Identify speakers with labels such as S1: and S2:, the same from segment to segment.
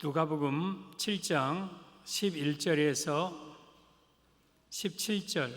S1: 누가복음 7장 11절에서 17절.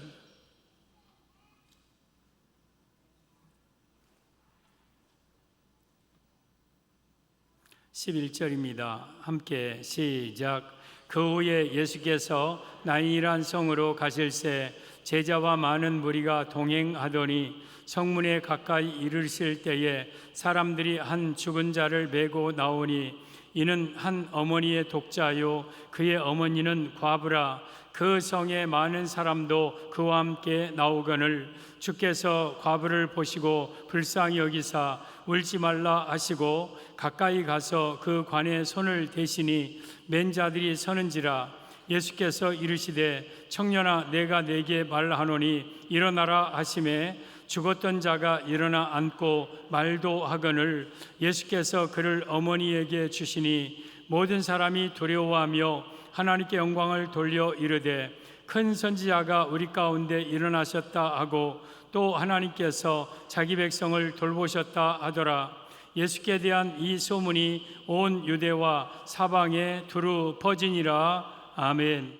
S1: 11절입니다. 함께 시작. 그 후에 예수께서 나인이란 성으로 가실새 제자와 많은 무리가 동행하더니 성문에 가까이 이르실 때에 사람들이 한 죽은 자를 메고 나오니 이는 한 어머니의 독자요 그의 어머니는 과부라. 그 성에 많은 사람도 그와 함께 나오거늘 주께서 과부를 보시고 불쌍히 여기사 울지 말라 하시고 가까이 가서 그 관에 손을 대시니 맨 자들이 서는지라. 예수께서 이르시되 청년아 내가 네게 말하노니 일어나라 하시매 죽었던 자가 일어나 앉고 말도 하거늘 예수께서 그를 어머니에게 주시니 모든 사람이 두려워하며 하나님께 영광을 돌려 이르되 큰 선지자가 우리 가운데 일어나셨다 하고 또 하나님께서 자기 백성을 돌보셨다 하더라. 예수께 대한 이 소문이 온 유대와 사방에 두루 퍼지니라. 아멘.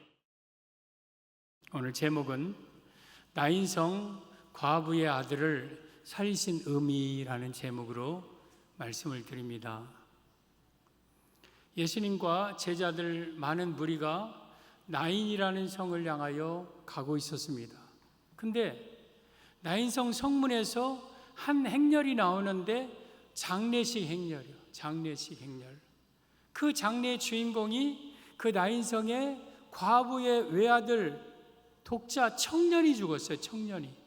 S1: 오늘 제목은 나인성 과부의 아들을 살리신 의미라는 제목으로 말씀을 드립니다. 예수님과 제자들 많은 무리가 나인이라는 성을 향하여 가고 있었습니다. 근데 나인성 성문에서 한 행렬이 나오는데 장례식 행렬이요. 장례식 행렬. 그 장례의 주인공이 그 나인성의 과부의 외아들 독자 청년이 죽었어요. 청년이.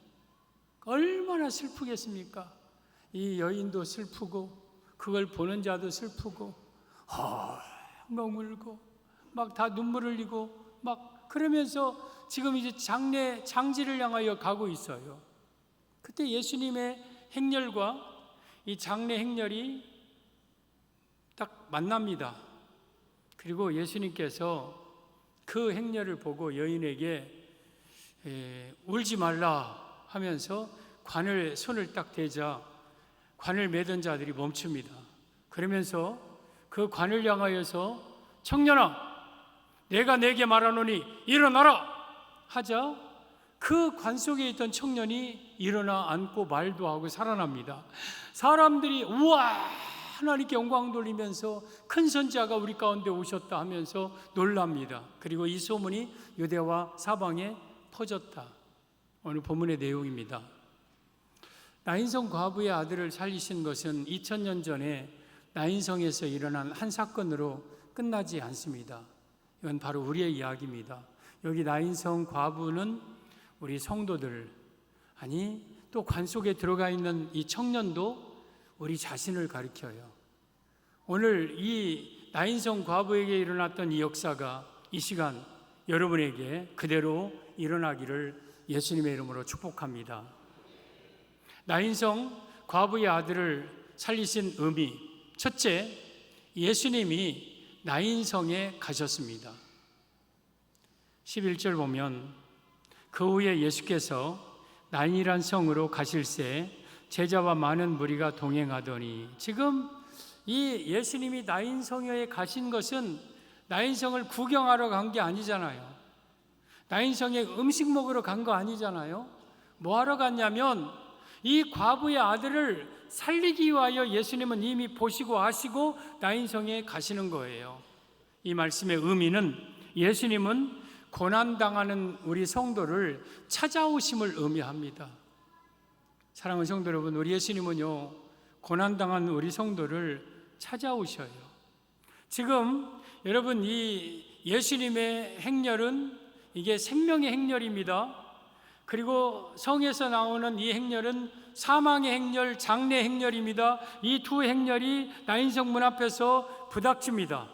S1: 얼마나 슬프겠습니까? 이 여인도 슬프고 그걸 보는 자도 슬프고 엉엉 울고 막 다 눈물 흘리고 막 그러면서 지금 이제 장지를 향하여 가고 있어요. 그때 예수님의 행렬과 이 장례 행렬이 딱 만납니다. 그리고 예수님께서 그 행렬을 보고 여인에게 울지 말라 하면서 손을 딱 대자 관을 매던 자들이 멈춥니다. 그러면서 그 관을 향하여서 청년아 내가 네게 말하노니 일어나라 하자 그 관 속에 있던 청년이 일어나 앉고 말도 하고 살아납니다. 사람들이 우와 하나님께 영광 돌리면서 큰 선지자가 우리 가운데 오셨다 하면서 놀랍니다. 그리고 이 소문이 유대와 사방에 퍼졌다. 오늘 본문의 내용입니다. 나인성 과부의 아들을 살리신 것은 2000년 전에 나인성에서 일어난 한 사건으로 끝나지 않습니다. 이건 바로 우리의 이야기입니다. 여기 나인성 과부는 우리 성도들, 아니 또 관 속에 들어가 있는 이 청년도 우리 자신을 가리켜요. 오늘 이 나인성 과부에게 일어났던 이 역사가 이 시간 여러분에게 그대로 일어나기를 예수님의 이름으로 축복합니다. 나인성 과부의 아들을 살리신 의미, 첫째, 예수님이 나인성에 가셨습니다. 11절 보면 그 후에 예수께서 나인이란 성으로 가실새 제자와 많은 무리가 동행하더니, 지금 이 예수님이 나인성에 가신 것은 나인성을 구경하러 간 게 아니잖아요. 나인성에 음식 먹으러 간 거 아니잖아요. 뭐 하러 갔냐면 이 과부의 아들을 살리기 위하여 예수님은 이미 보시고 아시고 나인성에 가시는 거예요. 이 말씀의 의미는 예수님은 고난당하는 우리 성도를 찾아오심을 의미합니다. 사랑하는 성도 여러분, 우리 예수님은요 고난당한 우리 성도를 찾아오셔요. 지금 여러분 이 예수님의 행렬은 이게 생명의 행렬입니다. 그리고 성에서 나오는 이 행렬은 사망의 행렬, 장례 행렬입니다. 이 두 행렬이 나인성 문 앞에서 부닥칩니다.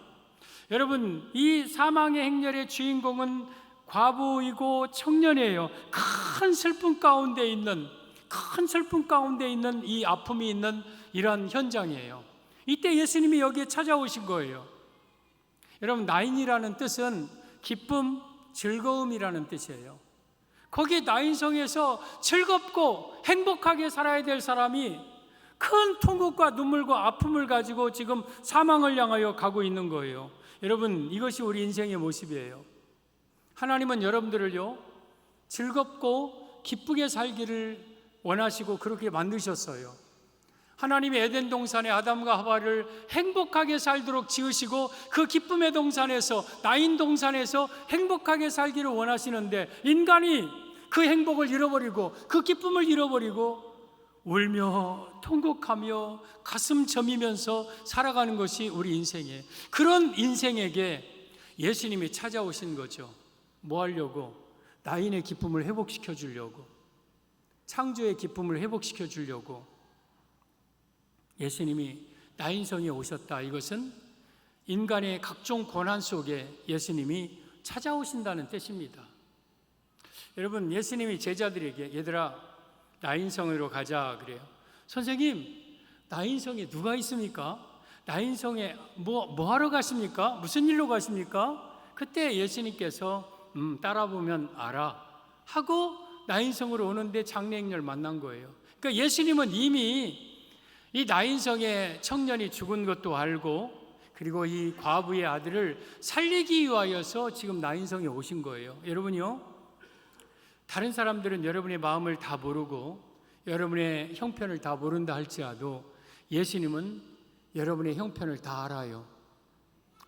S1: 여러분 이 사망의 행렬의 주인공은 과부이고 청년이에요. 큰 슬픔 가운데 있는 이 아픔이 있는 이런 현장이에요. 이때 예수님이 여기에 찾아오신 거예요. 여러분 나인이라는 뜻은 기쁨, 즐거움이라는 뜻이에요. 거기 나인성에서 즐겁고 행복하게 살아야 될 사람이 큰 통곡과 눈물과 아픔을 가지고 지금 사망을 향하여 가고 있는 거예요. 여러분, 이것이 우리 인생의 모습이에요. 하나님은 여러분들을요, 즐겁고 기쁘게 살기를 원하시고 그렇게 만드셨어요. 하나님이 에덴 동산에 아담과 하와를 행복하게 살도록 지으시고 그 기쁨의 동산에서, 나인 동산에서 행복하게 살기를 원하시는데, 인간이 그 행복을 잃어버리고 그 기쁨을 잃어버리고 울며 통곡하며 가슴 저미면서 살아가는 것이 우리 인생이에요. 그런 인생에게 예수님이 찾아오신 거죠. 뭐 하려고? 나인의 기쁨을 회복시켜 주려고, 창조의 기쁨을 회복시켜 주려고 예수님이 나인성에 오셨다. 이것은 인간의 각종 고난 속에 예수님이 찾아오신다는 뜻입니다. 여러분, 예수님이 제자들에게 얘들아 나인성으로 가자 그래요. 선생님, 나인성에 누가 있습니까? 나인성에 뭐 하러 가십니까? 무슨 일로 가십니까? 그때 예수님께서 따라보면 알아 하고 나인성으로 오는데 장례인을 만난 거예요. 그러니까 예수님은 이미 이 나인성의 청년이 죽은 것도 알고, 그리고 이 과부의 아들을 살리기 위하여서 지금 나인성에 오신 거예요. 여러분요, 다른 사람들은 여러분의 마음을 다 모르고 여러분의 형편을 다 모른다 할지라도 예수님은 여러분의 형편을 다 알아요.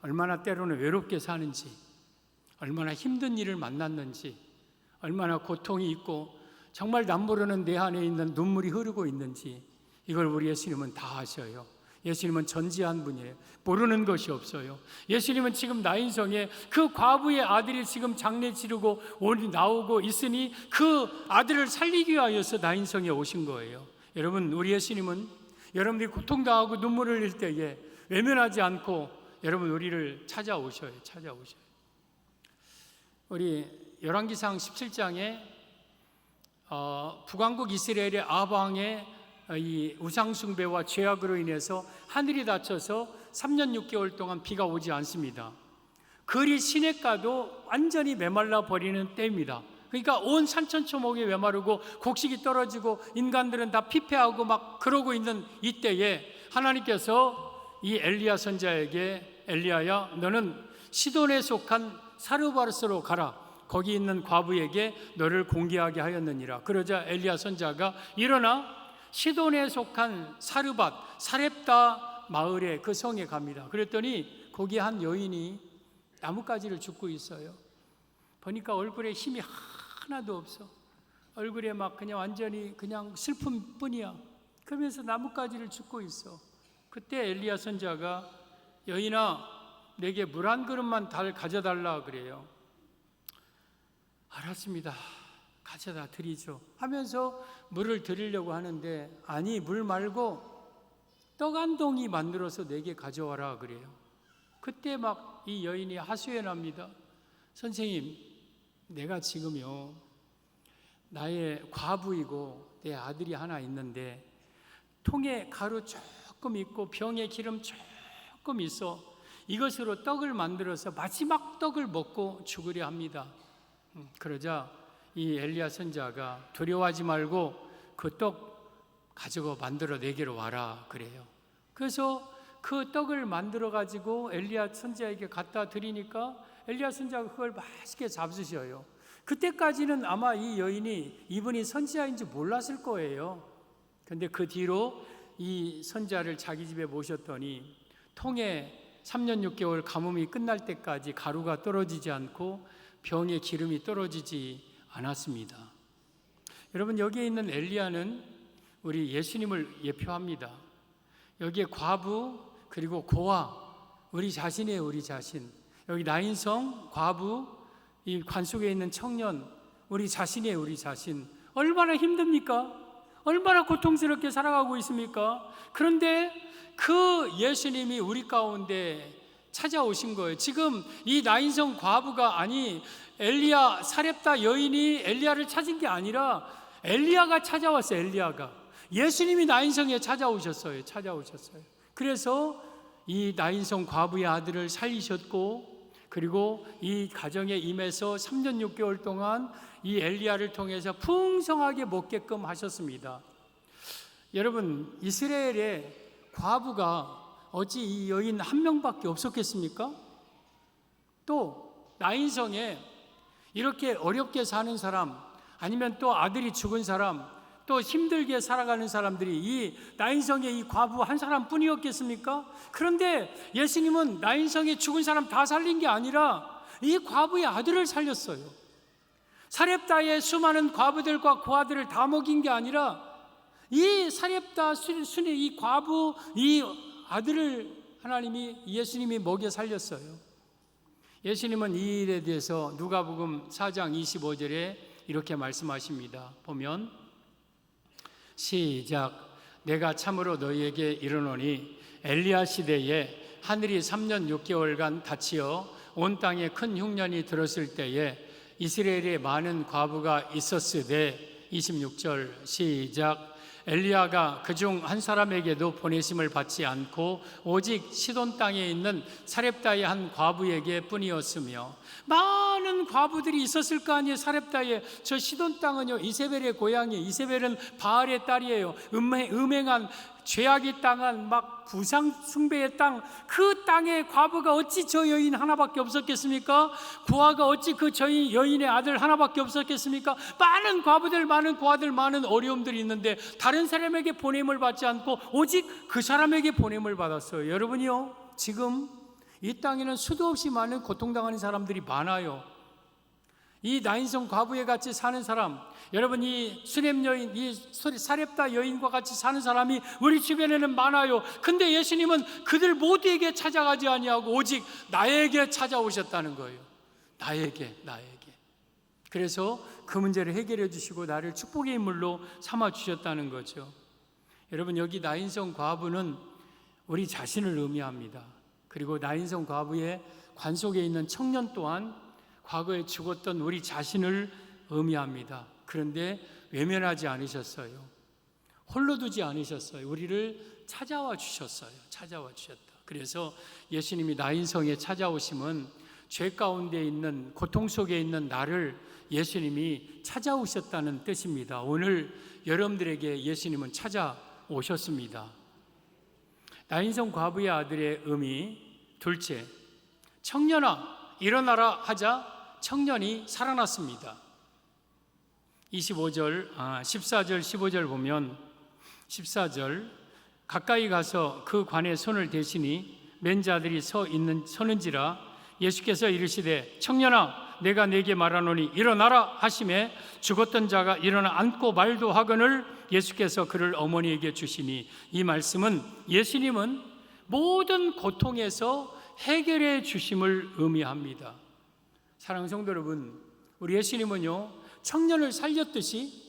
S1: 얼마나 때로는 외롭게 사는지, 얼마나 힘든 일을 만났는지, 얼마나 고통이 있고 정말 남모르는 내 안에 있는 눈물이 흐르고 있는지, 이걸 우리 예수님은 다 아셔요. 예수님은 전지한 분이에요. 모르는 것이 없어요. 예수님은 지금 나인성에 그 과부의 아들이 지금 장례 치르고 나오고 있으니 그 아들을 살리기 위하여서 나인성에 오신 거예요. 여러분, 우리 예수님은 여러분들이 고통당하고 눈물을 흘릴 때에 외면하지 않고 여러분 우리를 찾아오셔요. 우리 열왕기상 17장에 북왕국 이스라엘의 아방의 이 우상숭배와 죄악으로 인해서 하늘이 닫혀서 3년 6개월 동안 비가 오지 않습니다. 그리 시냇가도 완전히 메말라 버리는 때입니다. 그러니까 온 산천초목이 메마르고 곡식이 떨어지고 인간들은 다 피폐하고 막 그러고 있는 이때에 하나님께서 이 엘리야 선자에게 엘리야야, 너는 시돈에 속한 사르바르스로 가라. 거기 있는 과부에게 너를 공개하게 하였느니라. 그러자 엘리야 선자가 일어나 시돈에 속한 사렙다 마을에 그 성에 갑니다. 그랬더니 거기 한 여인이 나뭇가지를 줍고 있어요. 보니까 얼굴에 힘이 하나도 없어. 얼굴에 막 그냥 완전히 그냥 슬픔뿐이야. 그러면서 나뭇가지를 줍고 있어. 그때 엘리야 선자가 여인아, 내게 물 한 그릇만 가져달라 그래요. 알았습니다. 가져다 드리죠 하면서 물을 드리려고 하는데, 아니 물 말고 떡 한 동이 만들어서 내게 가져와라 그래요. 그때 막 이 여인이 하소연합니다. 선생님, 내가 지금요 나의 과부이고 내 아들이 하나 있는데 통에 가루 조금 있고 병에 기름 조금 있어. 이것으로 떡을 만들어서 마지막 떡을 먹고 죽으려 합니다. 그러자 이 엘리야 선자가 두려워하지 말고 그 떡 가지고 만들어 내게로 와라 그래요. 그래서 그 떡을 만들어 가지고 엘리야 선자에게 갖다 드리니까 엘리야 선자가 그걸 맛있게 잡수셔요. 그때까지는 아마 이 여인이 이분이 선지자인지 몰랐을 거예요. 근데 그 뒤로 이 선자를 자기 집에 모셨더니 통에 3년 6개월 가뭄이 끝날 때까지 가루가 떨어지지 않고 병에 기름이 떨어지지 않았습니다. 여러분, 여기에 있는 엘리야는 우리 예수님을 예표합니다. 여기에 과부 그리고 고아, 우리 자신이에요. 우리 자신. 여기 나인성, 과부, 이 관 속에 있는 청년, 우리 자신이에요. 우리 자신. 얼마나 힘듭니까? 얼마나 고통스럽게 살아가고 있습니까? 그런데 그 예수님이 우리 가운데 찾아오신 거예요. 지금 이 나인성 과부가, 아니 엘리야 사렙다 여인이 엘리야를 찾은 게 아니라 엘리야가 찾아왔어요. 엘리야가 예수님이 나인성에 찾아오셨어요. 그래서 이 나인성 과부의 아들을 살리셨고, 그리고 이 가정에 임해서 3년 6개월 동안 이 엘리야를 통해서 풍성하게 먹게끔 하셨습니다. 여러분, 이스라엘의 과부가 어찌 이 여인 한 명밖에 없었겠습니까? 또 나인성에 이렇게 어렵게 사는 사람, 아니면 또 아들이 죽은 사람, 또 힘들게 살아가는 사람들이 이 나인성의 이 과부 한 사람뿐이었겠습니까? 그런데 예수님은 나인성에 죽은 사람 다 살린 게 아니라 이 과부의 아들을 살렸어요. 사렙다의 수많은 과부들과 고아들을 다 먹인 게 아니라 이 사렙다 순의 이 과부 이 아들을 예수님이 먹여 살렸어요. 예수님은 이 일에 대해서 누가복음 4장 25절에 이렇게 말씀하십니다. 보면 시작. 내가 참으로 너희에게 이르노니 엘리야 시대에 하늘이 3년 6개월간 닫히어 온 땅에 큰 흉년이 들었을 때에 이스라엘에 많은 과부가 있었으되 26절 시작. 엘리야가 그중 한 사람에게도 보내심을 받지 않고 오직 시돈 땅에 있는 사렙다의 한 과부에게 뿐이었으며, 많은 과부들이 있었을 거 아니에요. 사렙다에. 저 시돈 땅은요 이세벨의 고향이에요. 이세벨은 바알의 딸이에요. 음행한 죄악이 땅한 막 부상 숭배의 땅, 그 땅에 과부가 어찌 저 여인 하나밖에 없었겠습니까? 고아가 어찌 그 저 여인의 아들 하나밖에 없었겠습니까? 많은 과부들, 많은 고아들, 많은 어려움들이 있는데 다른 사람에게 보냄을 받지 않고 오직 그 사람에게 보냄을 받았어요. 여러분이요, 지금 이 땅에는 수도 없이 많은 고통당하는 사람들이 많아요. 이 나인성 과부에 같이 사는 사람, 여러분 이 수넴 여인, 이 사렙다 여인과 같이 사는 사람이 우리 주변에는 많아요. 근데 예수님은 그들 모두에게 찾아가지 아니하고 오직 나에게 찾아오셨다는 거예요. 나에게. 그래서 그 문제를 해결해 주시고 나를 축복의 인물로 삼아 주셨다는 거죠. 여러분, 여기 나인성 과부는 우리 자신을 의미합니다. 그리고 나인성 과부의 관 속에 있는 청년 또한 과거에 죽었던 우리 자신을 의미합니다. 그런데 외면하지 않으셨어요. 홀로 두지 않으셨어요. 우리를 찾아와 주셨어요. 그래서 예수님이 나인성에 찾아오심은 죄 가운데 있는, 고통 속에 있는 나를 예수님이 찾아오셨다는 뜻입니다. 오늘 여러분들에게 예수님은 찾아오셨습니다. 나인성 과부의 아들의 의미, 둘째, 청년아 일어나라 하자 청년이 살아났습니다. 14절 15절 보면 14절 가까이 가서 그 관에 손을 대시니 맨 자들이 서는지라 예수께서 이르시되 청년아 내가 네게 말하노니 일어나라 하시매 죽었던 자가 일어나 앉고 말도 하거늘 예수께서 그를 어머니에게 주시니, 이 말씀은 예수님은 모든 고통에서 해결해 주심을 의미합니다. 사랑하는 성도 여러분, 우리 예수님은요 청년을 살렸듯이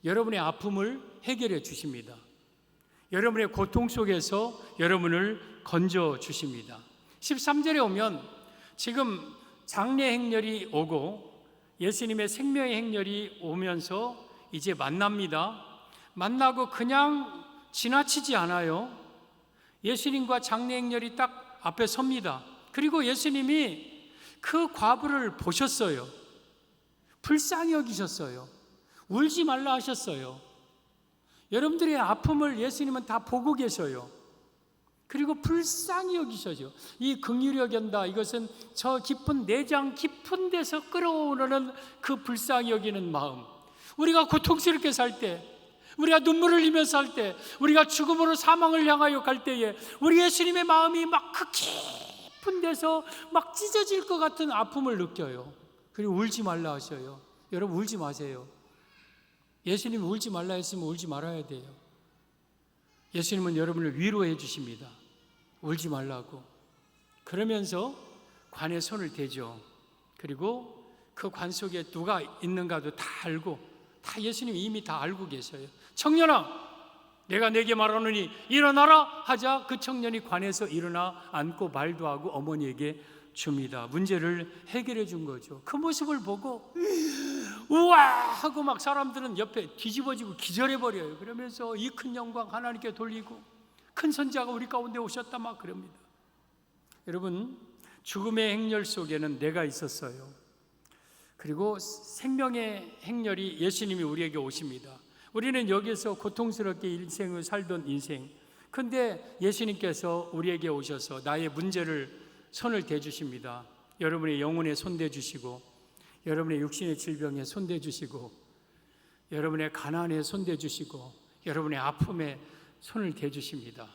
S1: 여러분의 아픔을 해결해 주십니다. 여러분의 고통 속에서 여러분을 건져 주십니다. 13절에 오면 지금 장례 행렬이 오고 예수님의 생명의 행렬이 오면서 이제 만납니다. 만나고 그냥 지나치지 않아요. 예수님과 장례 행렬이 딱 앞에 섭니다. 그리고 예수님이 그 과부를 보셨어요. 불쌍히 여기셨어요. 울지 말라 하셨어요. 여러분들의 아픔을 예수님은 다 보고 계셔요. 그리고 불쌍히 여기셔요. 이 긍휼히 여긴다, 이것은 저 깊은 내장 깊은 데서 끌어오르는 그 불쌍히 여기는 마음. 우리가 고통스럽게 살 때, 우리가 눈물을 흘리면서 살 때, 우리가 죽음으로 사망을 향하여 갈 때에 우리 예수님의 마음이 막 그 깊은 데서 막 찢어질 것 같은 아픔을 느껴요. 그리고 울지 말라 하셔요. 여러분 울지 마세요. 예수님이 울지 말라 했으면 울지 말아야 돼요. 예수님은 여러분을 위로해 주십니다. 울지 말라고. 그러면서 관에 손을 대죠. 그리고 그 관 속에 누가 있는가도 다 알고, 다 예수님이 이미 다 알고 계셔요. 청년아 내가 네게 말하노니 일어나라 하자 그 청년이 관에서 일어나 앉고 말도 하고 어머니에게 줍니다. 문제를 해결해 준 거죠. 그 모습을 보고 우와 하고 막 사람들은 옆에 뒤집어지고 기절해 버려요. 그러면서 이 큰 영광 하나님께 돌리고 큰 선지자가 우리 가운데 오셨다 막 그럽니다. 여러분, 죽음의 행렬 속에는 내가 있었어요. 그리고 생명의 행렬이 예수님이 우리에게 오십니다. 우리는 여기서 고통스럽게 인생을 살던 인생, 근데 예수님께서 우리에게 오셔서 나의 문제를 손을 대주십니다. 여러분의 영혼에 손대주시고, 여러분의 육신의 질병에 손대주시고, 여러분의 가난에 손대주시고, 여러분의 아픔에 손을 대주십니다.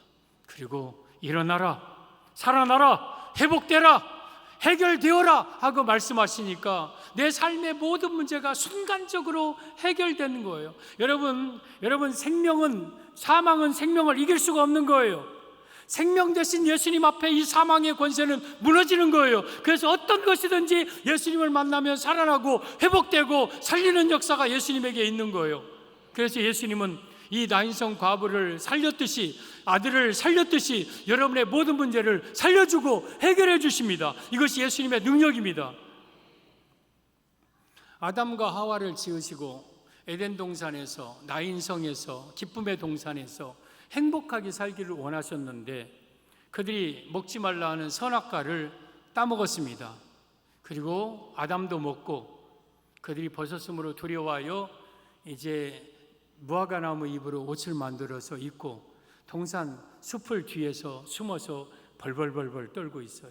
S1: 그리고 일어나라, 살아나라, 회복되라, 해결되어라 하고 말씀하시니까 내 삶의 모든 문제가 순간적으로 해결되는 거예요. 여러분 사망은 생명을 이길 수가 없는 거예요. 생명 대신 예수님 앞에 이 사망의 권세는 무너지는 거예요. 그래서 어떤 것이든지 예수님을 만나면 살아나고 회복되고 살리는 역사가 예수님에게 있는 거예요. 그래서 예수님은 이 나인성 과부를 살렸듯이, 아들을 살렸듯이 여러분의 모든 문제를 살려주고 해결해 주십니다. 이것이 예수님의 능력입니다. 아담과 하와를 지으시고 에덴 동산에서, 나인성에서, 기쁨의 동산에서 행복하게 살기를 원하셨는데 그들이 먹지 말라 하는 선악과를 따먹었습니다. 그리고 아담도 먹고 그들이 벗었으므로 두려워하여 이제 무화과나무 잎으로 옷을 만들어서 입고 동산 숲을 뒤에서 숨어서 벌벌벌벌 떨고 있어요.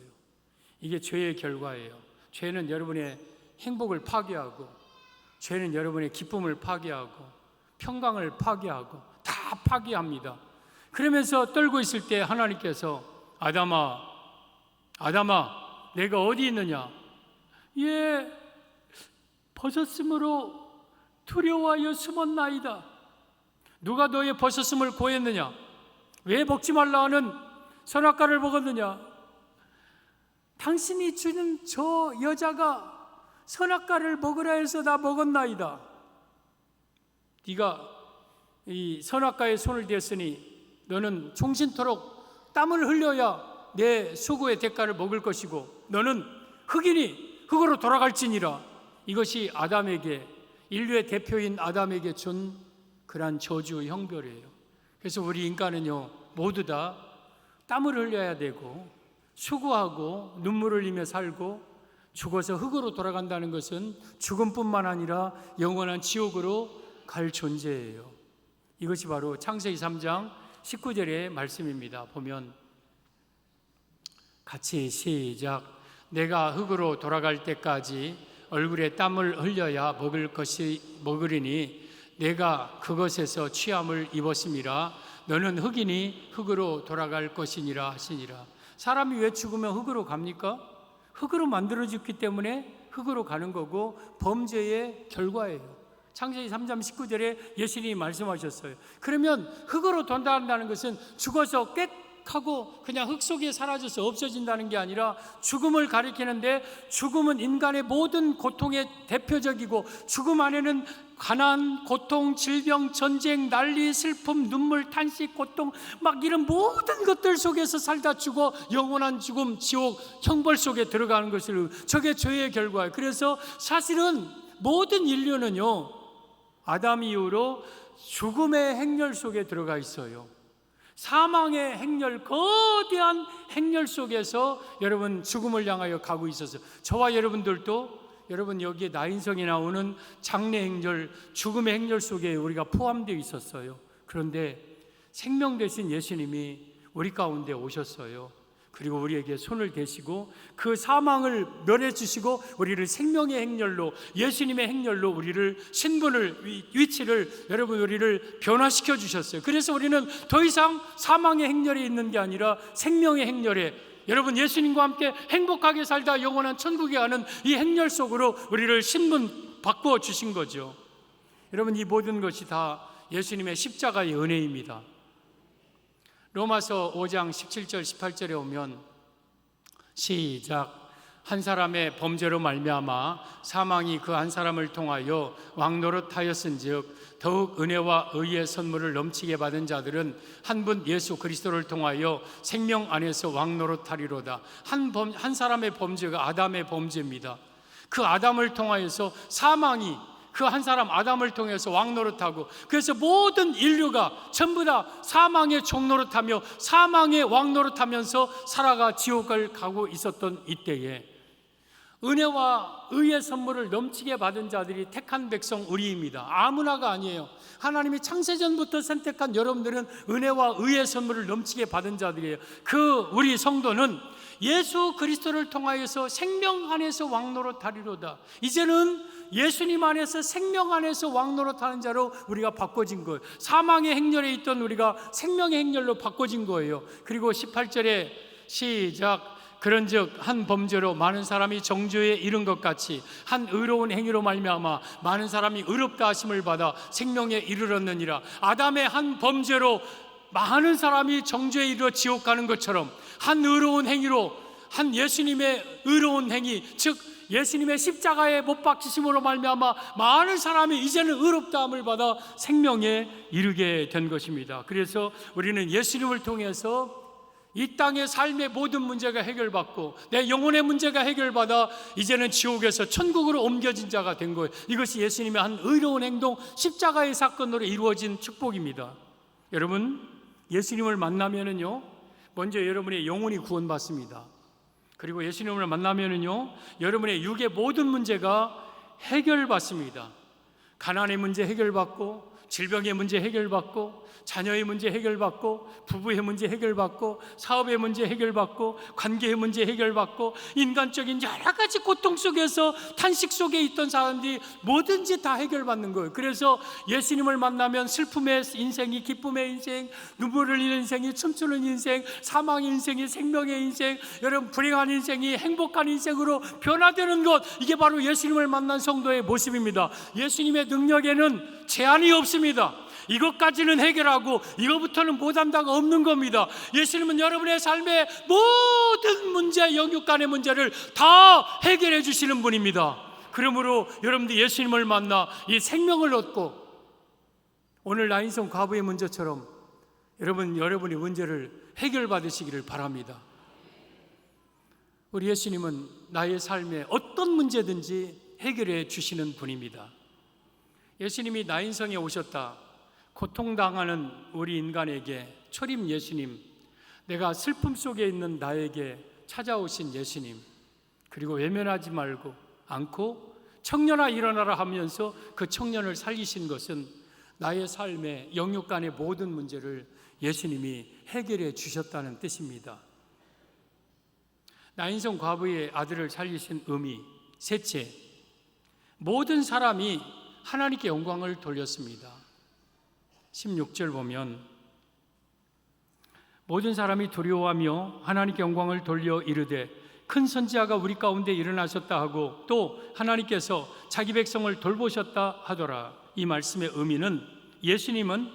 S1: 이게 죄의 결과예요. 죄는 여러분의 행복을 파괴하고, 죄는 여러분의 기쁨을 파괴하고, 평강을 파괴하고 다 파괴합니다. 그러면서 떨고 있을 때 하나님께서 아담아 내가 어디 있느냐? 예, 벗었으므로 두려워하여 숨었나이다. 누가 너의 벗었음을 고했느냐? 왜 먹지 말라 하는 선악과를 먹었느냐? 당신이 주는 저 여자가 선악과를 먹으라 해서 나 먹었나이다. 네가 이 선악과에 손을 댔으니 너는 종신토록 땀을 흘려야 내 수고의 대가를 먹을 것이고 너는 흙이니 흙으로 돌아갈지니라. 이것이 아담에게, 인류의 대표인 아담에게 준 그러한 저주 형벌이에요. 그래서 우리 인간은요 모두 다 땀을 흘려야 되고 수고하고 눈물을 흘리며 살고 죽어서 흙으로 돌아간다는 것은 죽음뿐만 아니라 영원한 지옥으로 갈 존재예요. 이것이 바로 창세기 3장 19절의 말씀입니다. 보면 같이 시작. 내가 흙으로 돌아갈 때까지 얼굴에 땀을 흘려야 먹으리니 내가 그것에서 취함을 입었음이라. 너는 흙이니 흙으로 돌아갈 것이니라 하시니라. 사람이 왜 죽으면 흙으로 갑니까? 흙으로 만들어졌기 때문에 흙으로 가는 거고 범죄의 결과예요. 창세기 3장 19절에 예수님이 말씀하셨어요. 그러면 흙으로 돈다는 것은 죽어서 꽥하고 그냥 흙 속에 사라져서 없어진다는 게 아니라 죽음을 가리키는데, 죽음은 인간의 모든 고통의 대표적이고 죽음 안에는 가난, 고통, 질병, 전쟁, 난리, 슬픔, 눈물, 탄식, 고통 막 이런 모든 것들 속에서 살다 죽어 영원한 죽음, 지옥, 형벌 속에 들어가는 것을, 저게 죄의 결과예요. 그래서 사실은 모든 인류는요 아담 이후로 죽음의 행렬 속에 들어가 있어요. 사망의 행렬, 거대한 행렬 속에서 여러분 죽음을 향하여 가고 있었어요. 저와 여러분들도 여러분 여기에 나인성에 나오는 장래 행렬, 죽음의 행렬 속에 우리가 포함되어 있었어요. 그런데 생명 되신 예수님이 우리 가운데 오셨어요. 그리고 우리에게 손을 대시고 그 사망을 멸해 주시고 우리를 생명의 행렬로, 예수님의 행렬로 우리를 신분을, 위치를, 여러분 우리를 변화시켜 주셨어요. 그래서 우리는 더 이상 사망의 행렬에 있는 게 아니라 생명의 행렬에, 여러분 예수님과 함께 행복하게 살다 영원한 천국에 가는 이 행렬 속으로 우리를 신분 바꾸어 주신 거죠. 여러분 이 모든 것이 다 예수님의 십자가의 은혜입니다. 로마서 5장 17절 18절에 오면 시작. 한 사람의 범죄로 말미암아 사망이 그 한 사람을 통하여 왕노릇하였은즉 더욱 은혜와 의의 선물을 넘치게 받은 자들은 한 분 예수 그리스도를 통하여 생명 안에서 왕노릇하리로다. 한 사람의 범죄가 아담의 범죄입니다. 그 아담을 통하여서 사망이 그 한 사람 아담을 통해서 왕노릇하고, 그래서 모든 인류가 전부 다 사망의 종노릇하며 사망의 왕노릇하면서 살아가 지옥을 가고 있었던 이때에 은혜와 의의 선물을 넘치게 받은 자들이 택한 백성 우리입니다. 아무나가 아니에요. 하나님이 창세전부터 선택한 여러분들은 은혜와 의의 선물을 넘치게 받은 자들이에요. 그 우리 성도는 예수 그리스도를 통하여서 생명 안에서 왕노릇하리로다. 이제는 예수님 안에서 생명 안에서 왕노릇하는 자로 우리가 바꿔진 거예요. 사망의 행렬에 있던 우리가 생명의 행렬로 바꿔진 거예요. 그리고 18절에 시작. 그런즉 한 범죄로 많은 사람이 정죄에 이른 것 같이 한 의로운 행위로 말미암아 많은 사람이 의롭다 하심을 받아 생명에 이르렀느니라. 아담의 한 범죄로 많은 사람이 정죄에 이르러 지옥 가는 것처럼 한 의로운 행위로, 한 예수님의 의로운 행위, 즉 예수님의 십자가에 못 박히심으로 말미암아 많은 사람이 이제는 의롭다함을 받아 생명에 이르게 된 것입니다. 그래서 우리는 예수님을 통해서 이 땅의 삶의 모든 문제가 해결받고 내 영혼의 문제가 해결받아 이제는 지옥에서 천국으로 옮겨진 자가 된 거예요. 이것이 예수님의 한 의로운 행동, 십자가의 사건으로 이루어진 축복입니다. 여러분, 예수님을 만나면은요, 먼저 여러분의 영혼이 구원받습니다. 그리고 예수님을 만나면은요, 여러분의 육의 모든 문제가 해결받습니다. 가난의 문제 해결받고, 질병의 문제 해결받고, 자녀의 문제 해결받고, 부부의 문제 해결받고, 사업의 문제 해결받고, 관계의 문제 해결받고, 인간적인 여러 가지 고통 속에서 탄식 속에 있던 사람들이 뭐든지 다 해결받는 거예요. 그래서 예수님을 만나면 슬픔의 인생이 기쁨의 인생, 눈물을 흘리는 인생이 춤추는 인생, 사망의 인생이 생명의 인생, 여러분 불행한 인생이 행복한 인생으로 변화되는 것, 이게 바로 예수님을 만난 성도의 모습입니다. 예수님의 능력에는 제한이 없습니다. 이것까지는 해결하고 이거부터는 못한다가 없는 겁니다. 예수님은 여러분의 삶의 모든 문제, 영육 간의 문제를 다 해결해 주시는 분입니다. 그러므로 여러분들 예수님을 만나 이 생명을 얻고 오늘 나인성 과부의 문제처럼 여러분의 문제를 해결받으시기를 바랍니다. 우리 예수님은 나의 삶에 어떤 문제든지 해결해 주시는 분입니다. 예수님이 나인성에 오셨다. 고통당하는 우리 인간에게 초림 예수님, 내가 슬픔 속에 있는 나에게 찾아오신 예수님, 그리고 외면하지 말고 않고 청년아 일어나라 하면서 그 청년을 살리신 것은 나의 삶의 영육 간의 모든 문제를 예수님이 해결해 주셨다는 뜻입니다. 나인성 과부의 아들을 살리신 의미, 셋째, 모든 사람이 하나님께 영광을 돌렸습니다. 16절 보면 모든 사람이 두려워하며 하나님께 영광을 돌려 이르되 큰 선지자가 우리 가운데 일어나셨다 하고 또 하나님께서 자기 백성을 돌보셨다 하더라. 이 말씀의 의미는 예수님은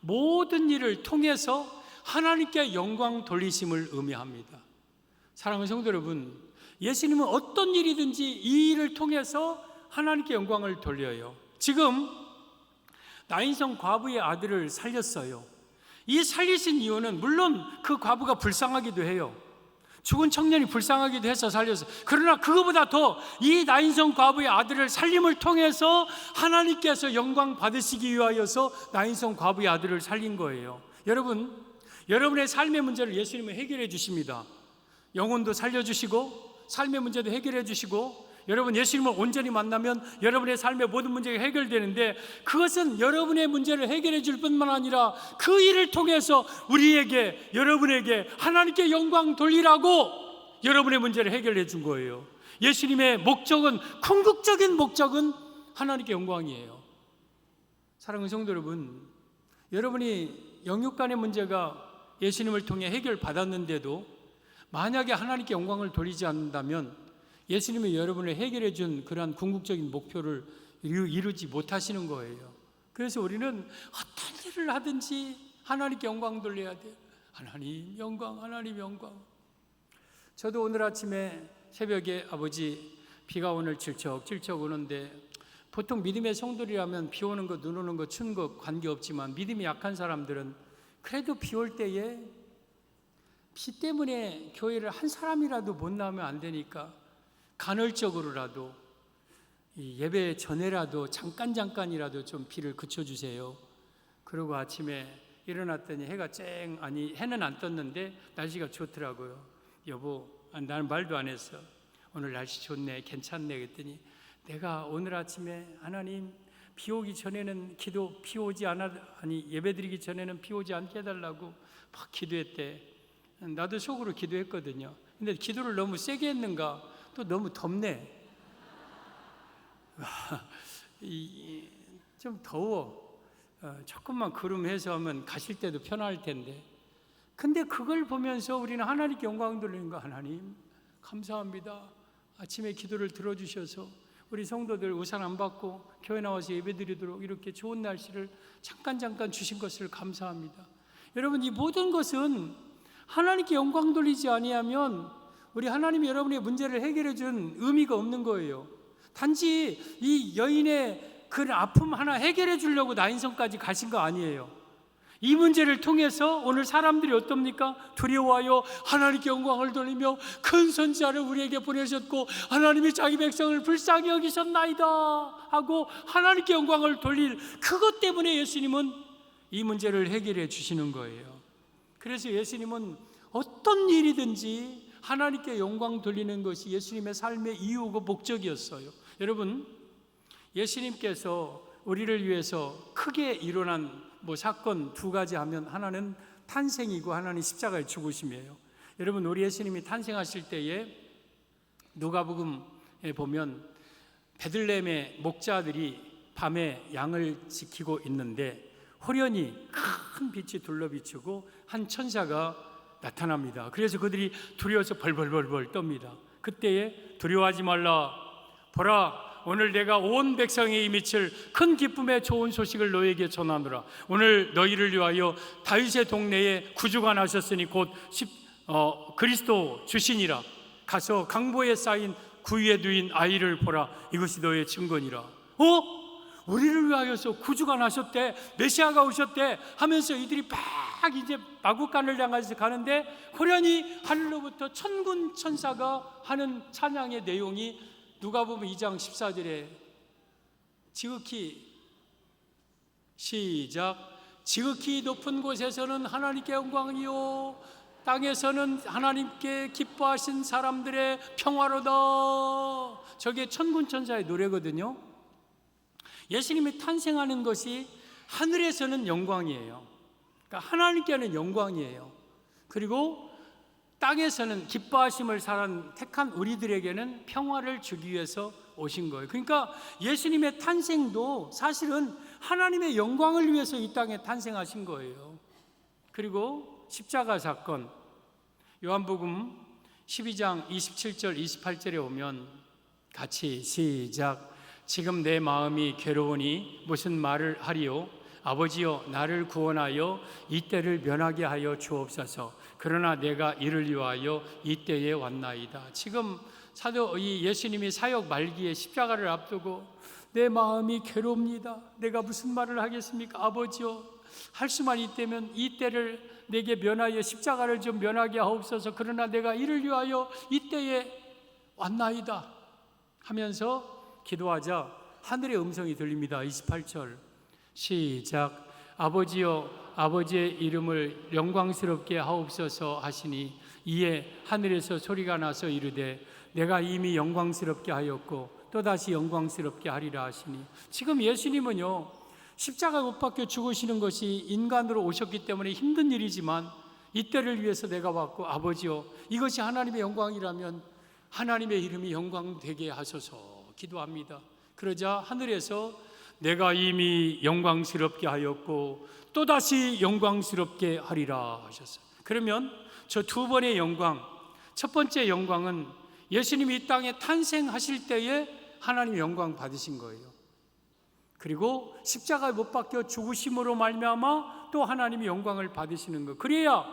S1: 모든 일을 통해서 하나님께 영광 돌리심을 의미합니다. 사랑하는 성도 여러분, 예수님은 어떤 일이든지 이 일을 통해서 하나님께 영광을 돌려요. 지금 나인성 과부의 아들을 살렸어요. 이 살리신 이유는 물론 그 과부가 불쌍하기도 해요. 죽은 청년이 불쌍하기도 해서 살렸어요. 그러나 그거보다 더 이 나인성 과부의 아들을 살림을 통해서 하나님께서 영광 받으시기 위하여서 나인성 과부의 아들을 살린 거예요. 여러분, 여러분의 삶의 문제를 예수님은 해결해 주십니다. 영혼도 살려주시고 삶의 문제도 해결해 주시고, 여러분 예수님을 온전히 만나면 여러분의 삶의 모든 문제가 해결되는데, 그것은 여러분의 문제를 해결해 줄 뿐만 아니라 그 일을 통해서 우리에게, 여러분에게 하나님께 영광 돌리라고 여러분의 문제를 해결해 준 거예요. 예수님의 목적은, 궁극적인 목적은 하나님께 영광이에요. 사랑하는 성도 여러분, 여러분이 영육 간의 문제가 예수님을 통해 해결받았는데도 만약에 하나님께 영광을 돌리지 않는다면 예수님이 여러분을 해결해 준 그러한 궁극적인 목표를 이루지 못하시는 거예요. 그래서 우리는 어떤 일을 하든지 하나님께 영광 돌려야 돼요. 하나님 영광, 하나님 영광. 저도 오늘 아침에 새벽에 아버지 비가 오늘 질척질척 오는데, 보통 믿음의 성도들이라면 비 오는 거, 눈 오는 거, 추운 거 관계없지만 믿음이 약한 사람들은 그래도 비 올 때에 비 때문에 교회를 한 사람이라도 못 나오면 안 되니까 간헐적으로라도 예배 전에라도 잠깐이라도 좀 비를 그쳐주세요. 그리고 아침에 일어났더니 해가 해는 안 떴는데 날씨가 좋더라고요. 여보, 나는 말도 안 했어. 오늘 날씨 좋네, 괜찮네 그랬더니 내가 오늘 아침에 하나님 비 오기 전에는 예배드리기 전에는 비 오지 않게 해달라고 막 기도했대. 나도 속으로 기도했거든요. 근데 기도를 너무 세게 했는가 또 너무 덥네. 좀 더워. 조금만 구름 해소하면 가실 때도 편할 텐데. 근데 그걸 보면서 우리는 하나님께 영광 돌리는 거. 하나님 감사합니다. 아침에 기도를 들어주셔서 우리 성도들 우산 안 받고 교회 나와서 예배드리도록 이렇게 좋은 날씨를 잠깐 주신 것을 감사합니다. 여러분, 이 모든 것은 하나님께 영광 돌리지 아니하면 우리 하나님이 여러분의 문제를 해결해 준 의미가 없는 거예요. 단지 이 여인의 그 아픔 하나 해결해 주려고 나인성까지 가신 거 아니에요. 이 문제를 통해서 오늘 사람들이 어떻습니까? 두려워하여 하나님께 영광을 돌리며 큰 선지자를 우리에게 보내셨고 하나님이 자기 백성을 불쌍히 여기셨나이다 하고 하나님께 영광을 돌릴 그것 때문에 예수님은 이 문제를 해결해 주시는 거예요. 그래서 예수님은 어떤 일이든지 하나님께 영광 돌리는 것이 예수님의 삶의 이유고 목적이었어요. 여러분, 예수님께서 우리를 위해서 크게 일어난 사건 두 가지 하면 하나는 탄생이고 하나는 십자가의 죽으심이에요. 여러분, 우리 예수님이 탄생하실 때에 누가복음에 보면 베들레헴의 목자들이 밤에 양을 지키고 있는데 호련히 큰 빛이 둘러비추고 한 천사가 나타납니다. 그래서 그들이 두려워서 벌벌벌 떱니다. 그때에 두려워하지 말라, 보라 오늘 내가 온 백성에게 미칠 큰 기쁨의 좋은 소식을 너에게 전하노라. 오늘 너희를 위하여 다윗의 동네에 구주가 나셨으니 곧 그리스도 주시니라. 가서 강보에 쌓인 구유에 누인 아이를 보라. 이것이 너의 증거니라. 우리를 위하여서 구주가 나셨대, 메시아가 오셨대 하면서 이들이 막 이제 마국간을 향해서 가는데 호련히 하늘로부터 천군 천사가 하는 찬양의 내용이 누가복음 2장 14절에 지극히 시작 지극히 높은 곳에서는 하나님께 영광이요 땅에서는 하나님께 기뻐하신 사람들의 평화로다. 저게 천군 천사의 노래거든요. 예수님이 탄생하는 것이 하늘에서는 영광이에요. 그러니까 하나님께는 영광이에요. 그리고 땅에서는 기뻐하심을 택한 우리들에게는 평화를 주기 위해서 오신 거예요. 그러니까 예수님의 탄생도 사실은 하나님의 영광을 위해서 이 땅에 탄생하신 거예요. 그리고 십자가 사건, 요한복음 12장 27절 28절에 오면 같이 시작. 지금 내 마음이 괴로우니 무슨 말을 하리요? 아버지여 나를 구원하여 이때를 면하게 하여 주옵소서. 그러나 내가 이를 위하여 이때에 왔나이다. 지금 이 예수님이 사역 말기에 십자가를 앞두고 내 마음이 괴롭습니다. 내가 무슨 말을 하겠습니까? 아버지여 할 수만 있다면 이때를 내게 면하여 십자가를 좀 면하게 하옵소서. 그러나 내가 이를 위하여 이때에 왔나이다 하면서 기도하자 하늘의 음성이 들립니다. 28절 시작. 아버지여 아버지의 이름을 영광스럽게 하옵소서 하시니 이에 하늘에서 소리가 나서 이르되 내가 이미 영광스럽게 하였고 또다시 영광스럽게 하리라 하시니, 지금 예수님은요 십자가 못 박혀 죽으시는 것이 인간으로 오셨기 때문에 힘든 일이지만 이때를 위해서 내가 왔고 아버지여 이것이 하나님의 영광이라면 하나님의 이름이 영광되게 하소서 기도합니다. 그러자 하늘에서 내가 이미 영광스럽게 하였고 또다시 영광스럽게 하리라 하셨어요. 그러면 저 두 번의 영광, 첫 번째 영광은 예수님이 이 땅에 탄생하실 때에 하나님의 영광 받으신 거예요. 그리고 십자가에 못 박혀 죽으심으로 말미암아 또 하나님의 영광을 받으시는 거. 그래야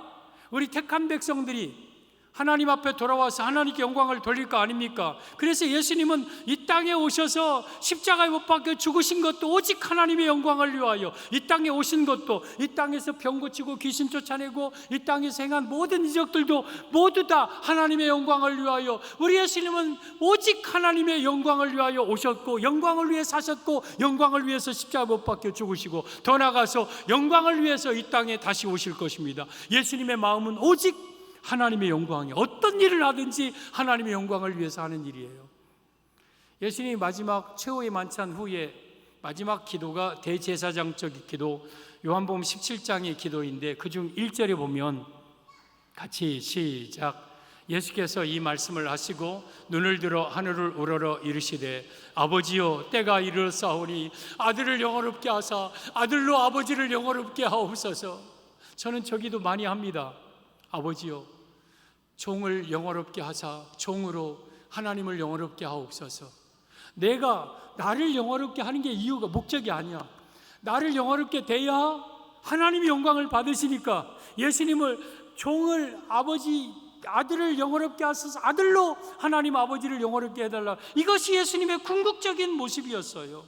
S1: 우리 택한 백성들이 하나님 앞에 돌아와서 하나님께 영광을 돌릴 거 아닙니까? 그래서 예수님은 이 땅에 오셔서 십자가에 못 박혀 죽으신 것도 오직 하나님의 영광을 위하여, 이 땅에 오신 것도, 이 땅에서 병 고치고 귀신 쫓아내고 이 땅에서 행한 모든 이적들도 모두 다 하나님의 영광을 위하여, 우리 예수님은 오직 하나님의 영광을 위하여 오셨고 영광을 위해 사셨고 영광을 위해서 십자가에 못 박혀 죽으시고 더 나아가서 영광을 위해서 이 땅에 다시 오실 것입니다. 예수님의 마음은 오직 하나님의 영광이, 어떤 일을 하든지 하나님의 영광을 위해서 하는 일이에요. 예수님이 마지막 최후의 만찬 후에 마지막 기도가 대제사장적 기도, 요한복음 17장의 기도인데 그중 1절에 보면 같이 시작. 예수께서 이 말씀을 하시고 눈을 들어 하늘을 우러러 이르시되 아버지여 때가 이르렀사오니 아들을 영화롭게 하사 아들로 아버지를 영화롭게 하옵소서. 저는 저 기도 많이 합니다. 아버지여 종을 영화롭게 하사 종으로 하나님을 영화롭게 하옵소서. 내가 나를 영화롭게 하는 게 이유가 목적이 아니야. 나를 영화롭게 돼야 하나님의 영광을 받으시니까 예수님을 종을 아들을 영화롭게 하셔서 아들로 하나님 아버지를 영화롭게 해달라. 이것이 예수님의 궁극적인 모습이었어요.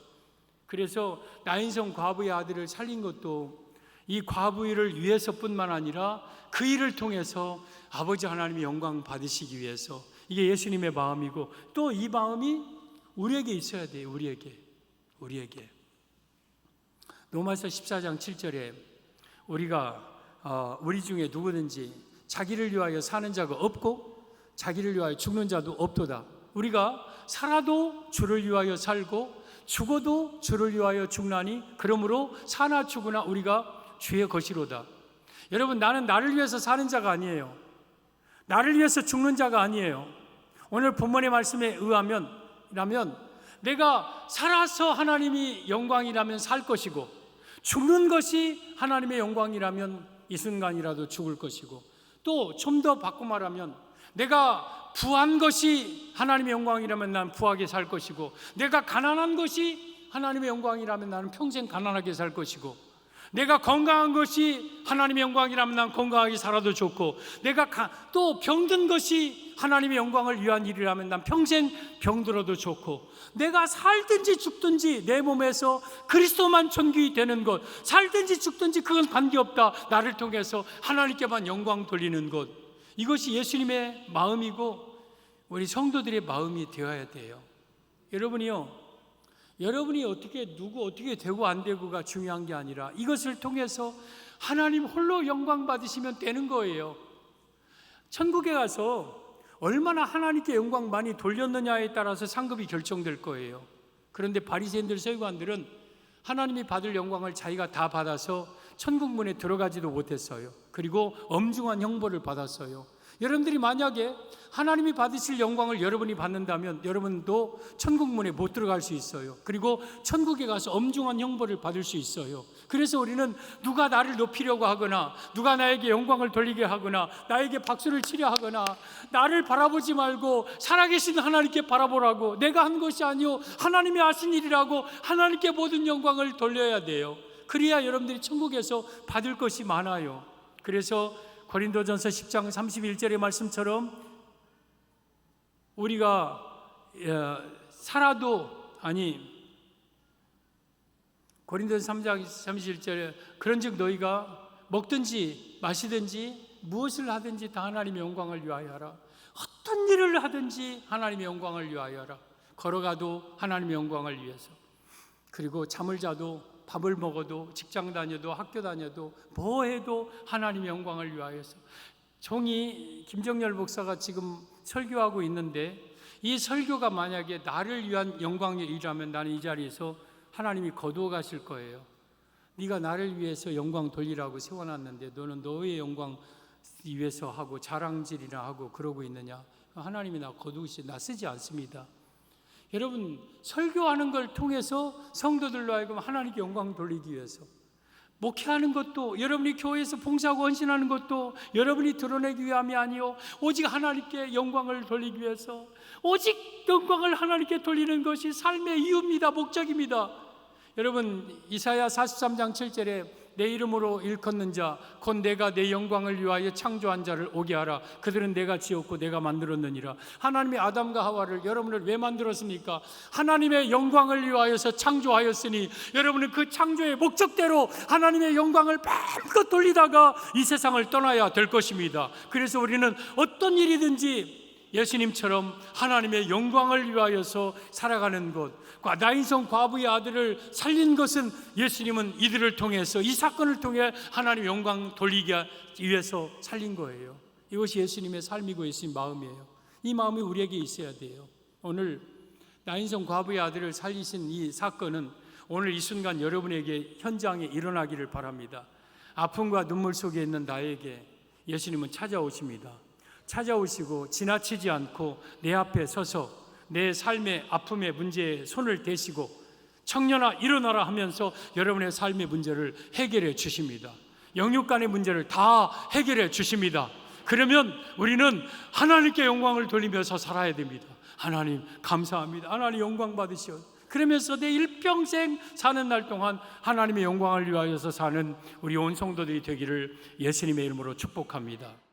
S1: 그래서 나인성 과부의 아들을 살린 것도 이 과부를 위해서뿐만 아니라 그 일을 통해서 아버지 하나님의 영광 받으시기 위해서, 이게 예수님의 마음이고 또 이 마음이 우리에게 있어야 돼요. 우리에게 로마서 14장 7절에 우리 중에 누구든지 자기를 위하여 사는 자가 없고 자기를 위하여 죽는 자도 없도다. 우리가 살아도 주를 위하여 살고 죽어도 주를 위하여 죽나니 그러므로 사나 죽으나 우리가 주의 것이로다. 여러분, 나는 나를 위해서 사는 자가 아니에요. 나를 위해서 죽는 자가 아니에요. 오늘 본문의 말씀에 의하면 내가 살아서 하나님이 영광이라면 살 것이고 죽는 것이 하나님의 영광이라면 이 순간이라도 죽을 것이고, 또 좀 더 바꿔 말하면 내가 부한 것이 하나님의 영광이라면 난 부하게 살 것이고, 내가 가난한 것이 하나님의 영광이라면 나는 평생 가난하게 살 것이고, 내가 건강한 것이 하나님의 영광이라면 난 건강하게 살아도 좋고, 내가 또 병든 것이 하나님의 영광을 위한 일이라면 난 평생 병들어도 좋고, 내가 살든지 죽든지 내 몸에서 그리스도만 존귀 되는 것, 살든지 죽든지 그건 관계없다. 나를 통해서 하나님께만 영광 돌리는 것, 이것이 예수님의 마음이고 우리 성도들의 마음이 되어야 돼요. 여러분이 어떻게 되고 안 되고가 중요한 게 아니라 이것을 통해서 하나님 홀로 영광 받으시면 되는 거예요. 천국에 가서 얼마나 하나님께 영광 많이 돌렸느냐에 따라서 상급이 결정될 거예요. 그런데 바리새인들, 서기관들은 하나님이 받을 영광을 자기가 다 받아서 천국 문에 들어가지도 못했어요. 그리고 엄중한 형벌을 받았어요. 여러분들이 만약에 하나님이 받으실 영광을 여러분이 받는다면 여러분도 천국 문에 못 들어갈 수 있어요. 그리고 천국에 가서 엄중한 형벌을 받을 수 있어요. 그래서 우리는 누가 나를 높이려고 하거나 누가 나에게 영광을 돌리게 하거나 나에게 박수를 치려 하거나 나를 바라보지 말고 살아계신 하나님께 바라보라고, 내가 한 것이 아니요 하나님이 하신 일이라고 하나님께 모든 영광을 돌려야 돼요. 그래야 여러분들이 천국에서 받을 것이 많아요. 그래서 고린도전서 10장 31절의 말씀처럼 우리가 고린도전서 3장 31절에 그런즉 너희가 먹든지 마시든지 무엇을 하든지 다 하나님의 영광을 위하여 하라. 어떤 일을 하든지 하나님의 영광을 위하여 하라. 걸어가도 하나님의 영광을 위해서, 그리고 잠을 자도 밥을 먹어도 직장 다녀도 학교 다녀도 뭐 해도 하나님의 영광을 위하여서. 종이 김정열 목사가 지금 설교하고 있는데 이 설교가 만약에 나를 위한 영광의 일이라면 나는 이 자리에서 하나님이 거두어 가실 거예요. 네가 나를 위해서 영광 돌리라고 세워놨는데 너는 너의 영광 위해서 하고 자랑질이나 하고 그러고 있느냐. 하나님이 나 나 쓰지 않습니다. 여러분, 설교하는 걸 통해서 성도들로 하여금 하나님께 영광 돌리기 위해서, 목회하는 것도, 여러분이 교회에서 봉사하고 헌신하는 것도 여러분이 드러내기 위함이 아니요 오직 하나님께 영광을 돌리기 위해서, 오직 영광을 하나님께 돌리는 것이 삶의 이유입니다. 목적입니다. 여러분, 이사야 43장 7절에 내 이름으로 일컫는 자 곧 내가 내 영광을 위하여 창조한 자를 오게 하라. 그들은 내가 지었고 내가 만들었느니라. 하나님이 아담과 하와를 여러분을 왜 만들었습니까? 하나님의 영광을 위하여서 창조하였으니 여러분은 그 창조의 목적대로 하나님의 영광을 마음껏 돌리다가 이 세상을 떠나야 될 것입니다. 그래서 우리는 어떤 일이든지 예수님처럼 하나님의 영광을 위하여서 살아가는 것, 나인성 과부의 아들을 살린 것은 예수님은 이들을 통해서, 이 사건을 통해 하나님의 영광 돌리기 위해서 살린 거예요. 이것이 예수님의 삶이고 예수님 마음이에요. 이 마음이 우리에게 있어야 돼요. 오늘 나인성 과부의 아들을 살리신 이 사건은 오늘 이 순간 여러분에게 현장에 일어나기를 바랍니다. 아픔과 눈물 속에 있는 나에게 예수님은 찾아오십니다. 찾아오시고 지나치지 않고 내 앞에 서서 내 삶의 아픔의 문제에 손을 대시고 청년아 일어나라 하면서 여러분의 삶의 문제를 해결해 주십니다. 영육간의 문제를 다 해결해 주십니다. 그러면 우리는 하나님께 영광을 돌리면서 살아야 됩니다. 하나님 감사합니다. 하나님 영광 받으시오. 그러면서 내 일평생 사는 날 동안 하나님의 영광을 위하여서 사는 우리 온 성도들이 되기를 예수님의 이름으로 축복합니다.